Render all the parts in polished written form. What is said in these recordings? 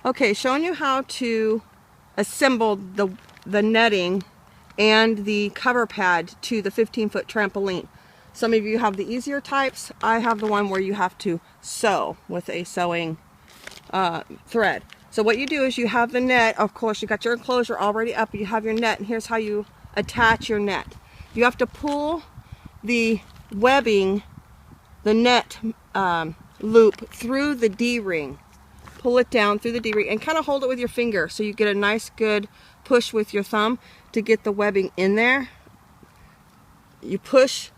Okay, showing you how to assemble the netting and the cover pad to the 15-foot trampoline. Some of you have the easier types. I have the one where you have to sew with a sewing thread. So what you do is you have the net, of course you got your enclosure already up, you have your net, and here's how you attach your net. You have to pull the webbing, the net loop through the D-ring. Pull it down through the D-ring and kind of hold it with your finger so you get a nice good push with your thumb to get the webbing in there. You push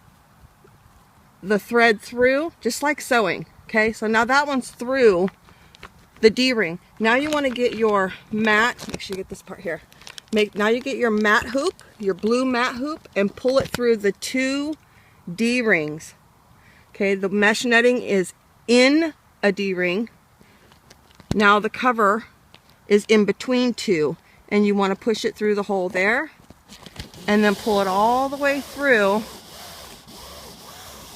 the thread through just like sewing. Okay, so now that one's through the D-ring. Now you want to get your mat, make sure you get this part here. Now you get your mat hoop, your blue mat hoop, and pull it through the 2 D-rings. Okay, the mesh netting is in a D-ring. Now the cover is in between 2, and you want to push it through the hole there, and then pull it all the way through,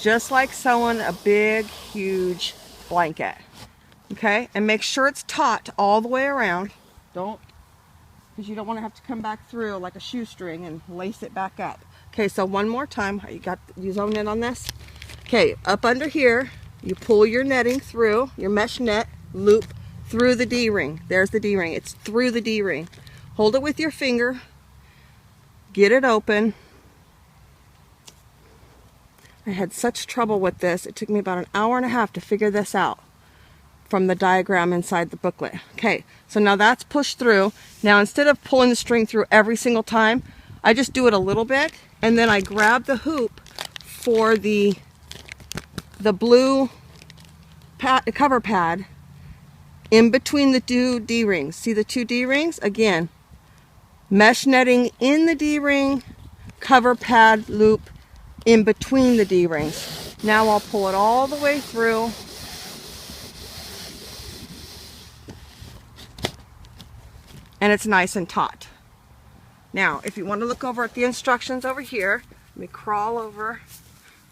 just like sewing a big, huge blanket. Okay, and make sure it's taut all the way around. Because you don't want to have to come back through like a shoestring and lace it back up. Okay, so one more time. You zone in on this? Okay, up under here, you pull your netting through, your mesh net loop through the D-ring. There's the D-ring. It's through the D-ring. Hold it with your finger. Get it open. I had such trouble with this. It took me about an hour and a half to figure this out from the diagram inside the booklet. Okay, so now that's pushed through. Now instead of pulling the string through every single time, I just do it a little bit, and then I grab the hoop for the blue cover pad in between the 2 D-rings. See the 2 D-rings? Again, mesh netting in the D-ring, cover pad loop in between the D-rings. Now I'll pull it all the way through. And it's nice and taut. Now, if you want to look over at the instructions over here, let me crawl over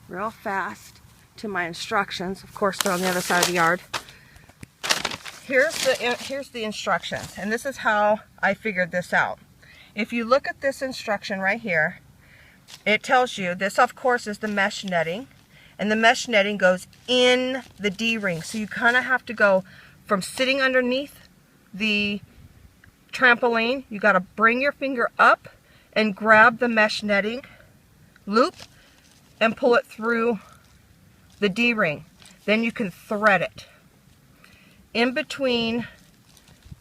real fast to my instructions. Of course, they're on the other side of the yard. Here's the instructions, and this is how I figured this out. If you look at this instruction right here, it tells you this, of course, is the mesh netting, and the mesh netting goes in the D-ring. So you kind of have to go from sitting underneath the trampoline, you got to bring your finger up and grab the mesh netting loop and pull it through the D-ring. Then you can thread it. In between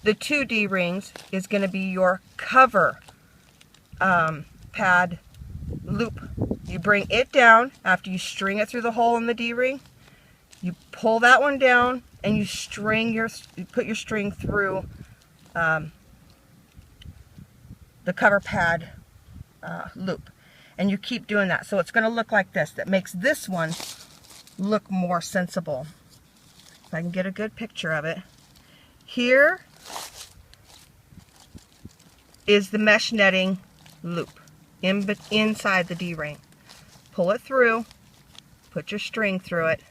the 2 D-rings is going to be your cover pad loop. You bring it down after you string it through the hole in the D-ring. You pull that one down and you put your string through the cover pad loop, and you keep doing that. So it's going to look like this. That makes this one look more sensible. If I can get a good picture of it. Here is the mesh netting loop inside the D-ring. Pull it through, put your string through it,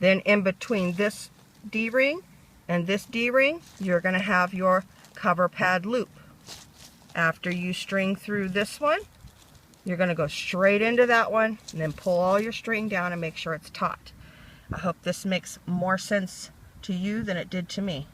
then in between this D-ring and this D-ring, you're going to have your cover pad loop. After you string through this one, you're going to go straight into that one and then pull all your string down and make sure it's taut. I hope this makes more sense to you than it did to me.